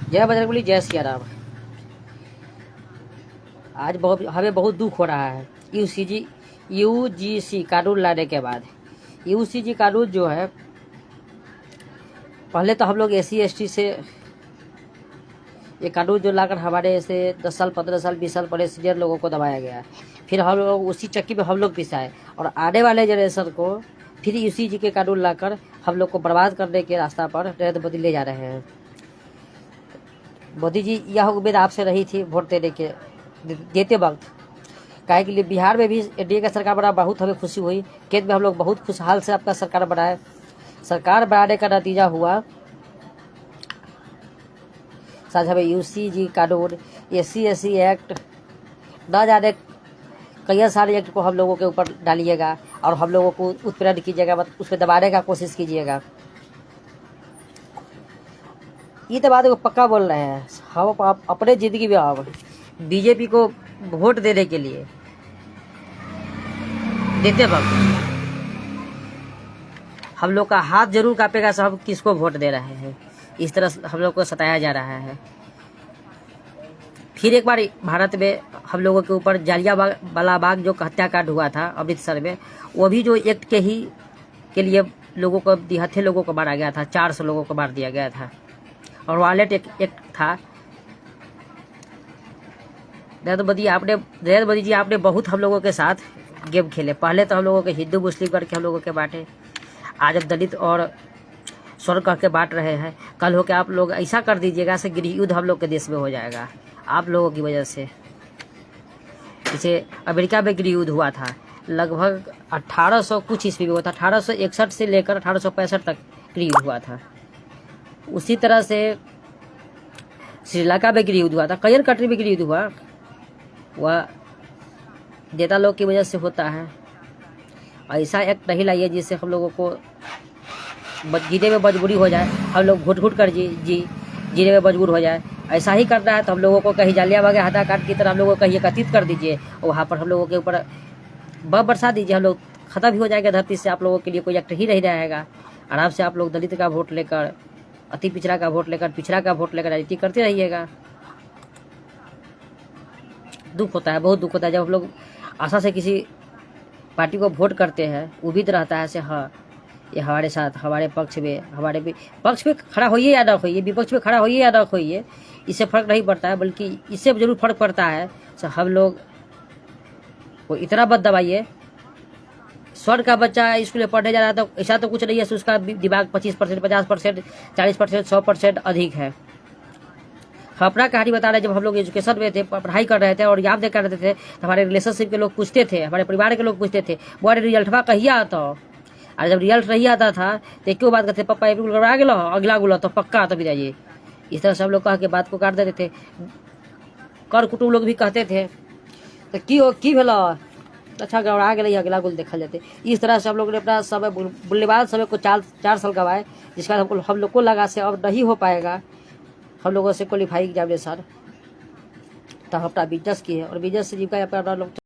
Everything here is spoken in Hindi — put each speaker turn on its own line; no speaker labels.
जय बजरंगबली, जय सिया राम। आज हमें बहुत दुख हो रहा है। यूजीसी कानून लाने के बाद, यूजीसी कानून जो है, पहले तो हम लोग SC ST से ये कानून जो लाकर हमारे ऐसे 10 साल 15 साल 20 साल पहले सीनियर लोगों को दबाया गया। फिर हम लोग उसी चक्की में हम लोग पिसाए और आने वाले जनरेशन को फिर यूजीसी के कानून लाकर हम लोग को बर्बाद करने के रास्ता पर नरेंद्र मोदी ले जा रहे हैं। मोदी जी, यह उम्मीद आपसे रही थी वोट देते वक्त। काहे के लिए बिहार में भी एनडीए का सरकार बना, बहुत हमें खुशी हुई। केंद्र में हम लोग बहुत खुशहाल से आपका सरकार बनाए। सरकार बनाने का नतीजा हुआ साझा में यूजीसी कानून, SC SC एक्ट, न जाने कई सारे एक्ट को हम लोगों के ऊपर डालिएगा और हम लोगों को उत्पीड़न कीजिएगा, उस पर दबाने का कोशिश कीजिएगा। ये तो बात को पक्का बोल रहे हैं। हम अपने जिंदगी में अब बीजेपी को वोट देने के लिए देते वक्त हम लोग का हाथ जरूर कांपेगा, सब किसको वोट दे रहे हैं। इस तरह हम लोग को सताया जा रहा है। फिर एक बार भारत में हम लोगों के ऊपर जालियांवाला बाग जो हत्याकांड हुआ था अमृतसर में, वो भी जो एक्ट के लिए लोगों को, दिहत्थे लोगों को मारा गया था, 400 लोगों को मार दिया गया था। और वायलेट एक्ट था। नरेंद्र मोदी जी, आपने बहुत हम लोगों के साथ गेम खेले। पहले तो हम लोगों के हिंदू मुस्लिम करके हम लोगों के बांटे, आज अब दलित और स्वर्ण करके बांट रहे हैं। कल हो के आप लोग ऐसा कर दीजिएगा, ऐसे गृह युद्ध हम लोग के देश में हो जाएगा आप लोगों की वजह से। जैसे अमेरिका में गृह युद्ध हुआ था, लगभग 1800 कुछ ईस्वी में हुआ था। 1861 से लेकर 1865 तक गृह युद्ध हुआ था। उसी तरह से श्रीलंका में गृह युद्ध हुआ था। कई कंट्री में गृह युद्ध हुआ। वह नेता लोग की वजह से होता है। ऐसा एक्ट नहीं लाइए जिससे हम लोगों को जीने में मजबूरी हो जाए, हम लोग घुट घुट कर जीने में मजबूर हो जाए। ऐसा ही करना है तो हम लोगों को कहीं जालियांवाला हत्याकांड की तरह हम लोगों को कहीं एकत्रित कर दीजिए और वहाँ पर हम लोगों के ऊपर बम बरसा दीजिए। हम लोग खत्म ही हो जाएंगे धरती से। आप लोगों के लिए कोई एक्ट ही नहीं रहेगा। आराम से आप लोग दलित का वोट लेकर, अति पिछड़ा का वोट लेकर, पिछड़ा का वोट लेकर राजनीति करते रहिएगा। दुख होता है, बहुत दुख होता है जब हम लोग आशा से किसी पार्टी को वोट करते हैं। उम्मीद रहता है से हाँ, ये हमारे साथ, हमारे पक्ष में खड़ा होइए या ना होइए, विपक्ष में खड़ा होइए या ना होइए, इससे फर्क नहीं पड़ता है। बल्कि इससे जरूर फर्क पड़ता है तो हम लोग को इतना मत दबाइए। स्वर्ण का बच्चा स्कूल में पढ़ने जा रहा है तो ऐसा तो कुछ नहीं है, उसका दिमाग 25%, 50%, 40%, 100% अधिक है। हम अपना कहानी बता रहे हैं। जब हम लोग एजुकेशन में थे, पढ़ाई कर रहे थे और एग्जाम दे कर रहे थे, तो हमारे रिलेशनशिप के लोग पूछते थे, हमारे परिवार के लोग पूछते थे, बोरे रिजल्टवा कहिया आता। और जब रिजल्ट नहीं आता था तो क्यों बात करते, पप्पा ये गड़बड़ा गया अगला गुला तो पक्का तभी जाइए। इस तरह से हम लोग कह के बात को काट देते थे। कर कुटुम्ब लोग भी कहते थे तो की भेला, अच्छा गड़बड़ा गया अगला गुल देखा जाते। इस तरह से हम लोग ने अपना समय, मूल्यवान समय को 4 साल गवाए, जिसका हम लोग को लगा से अब नहीं हो पाएगा हम लोगों से क्वालिफाई एग्जामिनेशन। तो हम अपना बिजनेस किए और बिजनेस से जीविका अपना लोग